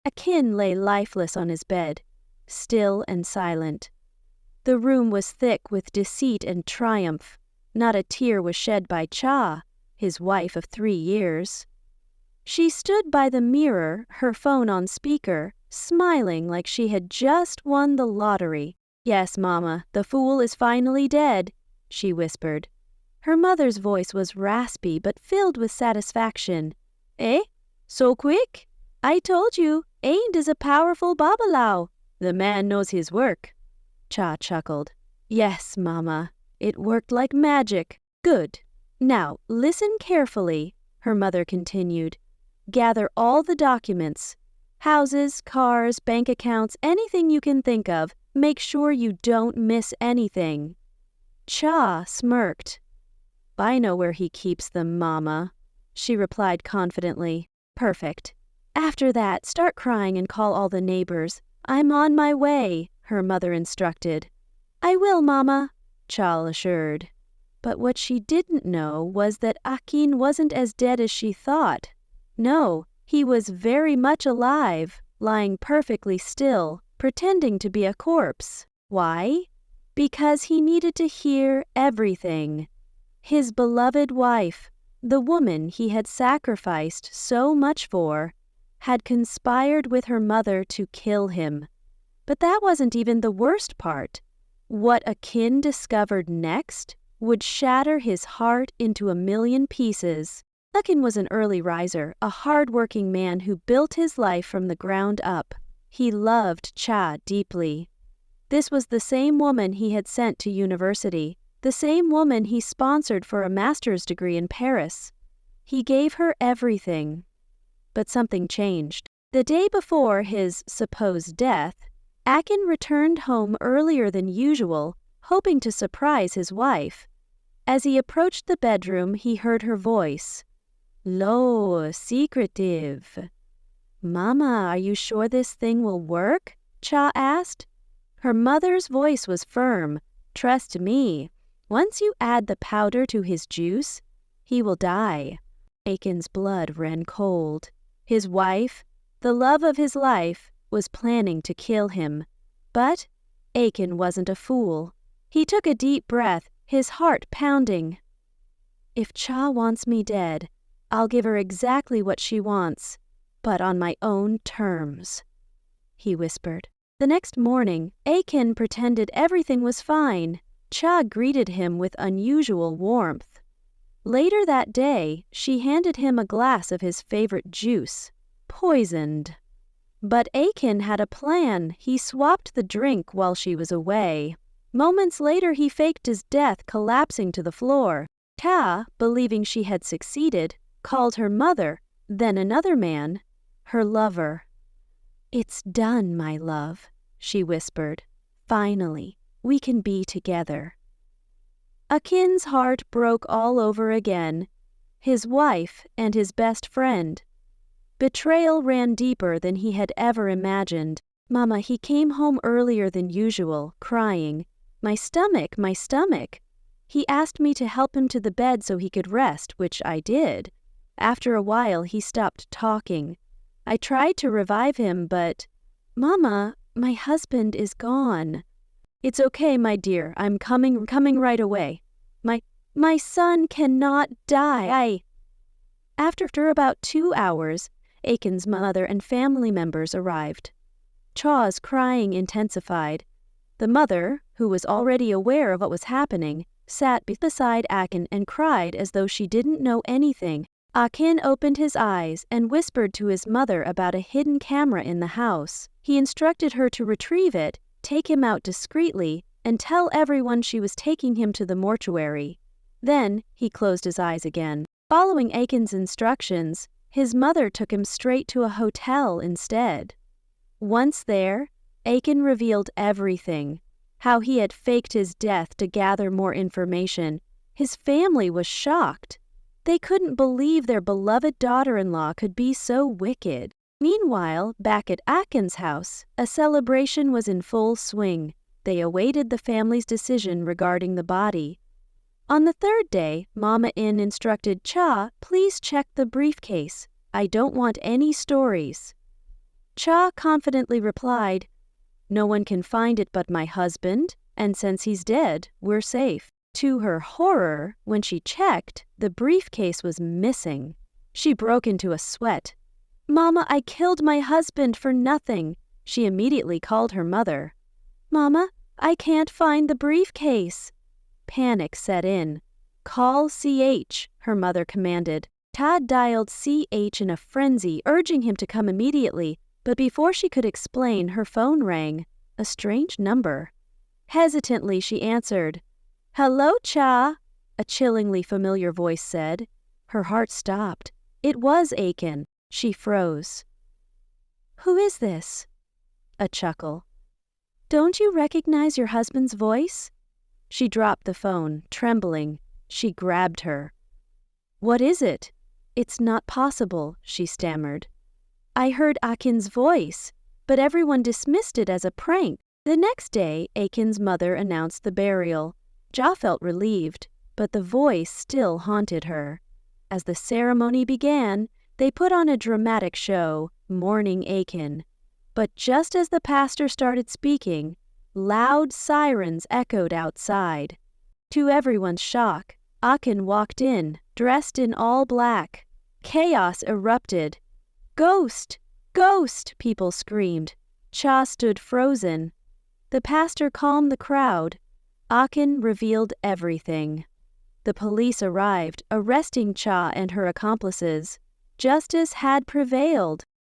Akin lay lifeless on his bed, still and silent. The room was thick with deceit and triumph. Not a tear was shed by Cha, his wife of 3 years. She stood by the mirror, her phone on speaker, smiling like she had just won the lottery. "Yes, Mama, the fool is finally dead," she whispered. Her mother's voice was raspy but filled with satisfaction. "Eh? So quick? I told you, Aid is a powerful babalao. The man knows his work." Cha chuckled. "Yes, Mama, it worked like magic. Good. Now, listen carefully," her mother continued. "Gather all the documents. Houses, cars, bank accounts, anything you can think of. Make sure you don't miss anything." Cha smirked. "I know where he keeps them, Mama," she replied confidently. "Perfect. After that, start crying and call all the neighbors. I'm on my way," her mother instructed. "I will, Mama," Cha assured. But what she didn't know was that Akin wasn't as dead as she thought. No, he was very much alive, lying perfectly still, pretending to be a corpse. Why? Because he needed to hear everything. His beloved wife, the woman he had sacrificed so much for, had conspired with her mother to kill him. But that wasn't even the worst part. What Akin discovered next would shatter his heart into a million pieces. Akin was an early riser, a hard-working man who built his life from the ground up. He loved Cha deeply. This was the same woman he had sent to university, the same woman he sponsored for a master's degree in Paris. He gave her everything. But something changed. The day before his supposed death, Akin returned home earlier than usual, hoping to surprise his wife. As he approached the bedroom, he heard her voice. "Low, secretive." "Mama, are you sure this thing will work?" Cha asked. Her mother's voice was firm. "Trust me. Once you add the powder to his juice, he will die." Akin's blood ran cold. His wife, the love of his life, was planning to kill him. But Akin wasn't a fool. He took a deep breath, his heart pounding. "If Cha wants me dead, I'll give her exactly what she wants, but on my own terms," he whispered. The next morning, Akin pretended everything was fine. Cha greeted him with unusual warmth. Later that day, she handed him a glass of his favorite juice, poisoned. But Akin had a plan. He swapped the drink while she was away. Moments later, he faked his death, collapsing to the floor. Cha, believing she had succeeded, called her mother, then another man, her lover. "It's done, my love," she whispered. "Finally, we can be together." Akin's heart broke all over again. His wife and his best friend. Betrayal ran deeper than he had ever imagined. "Mama, he came home earlier than usual, crying. 'My stomach, my stomach.' He asked me to help him to the bed so he could rest, which I did. After a while, he stopped talking. I tried to revive him, but, Mama, my husband is gone." "It's okay, my dear. I'm coming right away. My son cannot die." After about 2 hours, Akin's mother and family members arrived. Cha's crying intensified. The mother, who was already aware of what was happening, sat beside Akin and cried as though she didn't know anything. Akin opened his eyes and whispered to his mother about a hidden camera in the house. He instructed her to retrieve it, take him out discreetly, and tell everyone she was taking him to the mortuary. Then he closed his eyes again. Following Akin's instructions, his mother took him straight to a hotel instead. Once there, Akin revealed everything. How he had faked his death to gather more information. His family was shocked. They couldn't believe their beloved daughter-in-law could be so wicked. Meanwhile, back at Akin's house, a celebration was in full swing. They awaited the family's decision regarding the body. On the third day, Mama In instructed Cha, "Please check the briefcase. I don't want any stories." Cha confidently replied, "No one can find it but my husband, and since he's dead, we're safe." To her horror, when she checked, the briefcase was missing. She broke into a sweat. "Mama, I killed my husband for nothing." She immediately called her mother. "Mama, I can't find the briefcase." Panic set in. "Call CH," her mother commanded. Todd dialed CH in a frenzy, urging him to come immediately, but before she could explain, her phone rang. A strange number. Hesitantly, she answered. "Hello, Cha," a chillingly familiar voice said. Her heart stopped. It was Aiken. She froze. "Who is this?" A chuckle. "Don't you recognize your husband's voice?" She dropped the phone, trembling. She grabbed her. "What is it?" "It's not possible," she stammered. "I heard Akin's voice, but everyone dismissed it as a prank." The next day, Aiken's mother announced the burial. Ja felt relieved, but the voice still haunted her. As the ceremony began, they put on a dramatic show, mourning Aiken. But just as the pastor started speaking, loud sirens echoed outside. To everyone's shock, Akin walked in, dressed in all black. Chaos erupted. "Ghost! Ghost!" people screamed. Cha stood frozen. The pastor calmed the crowd. Akin revealed everything. The police arrived, arresting Cha and her accomplices. Justice had prevailed.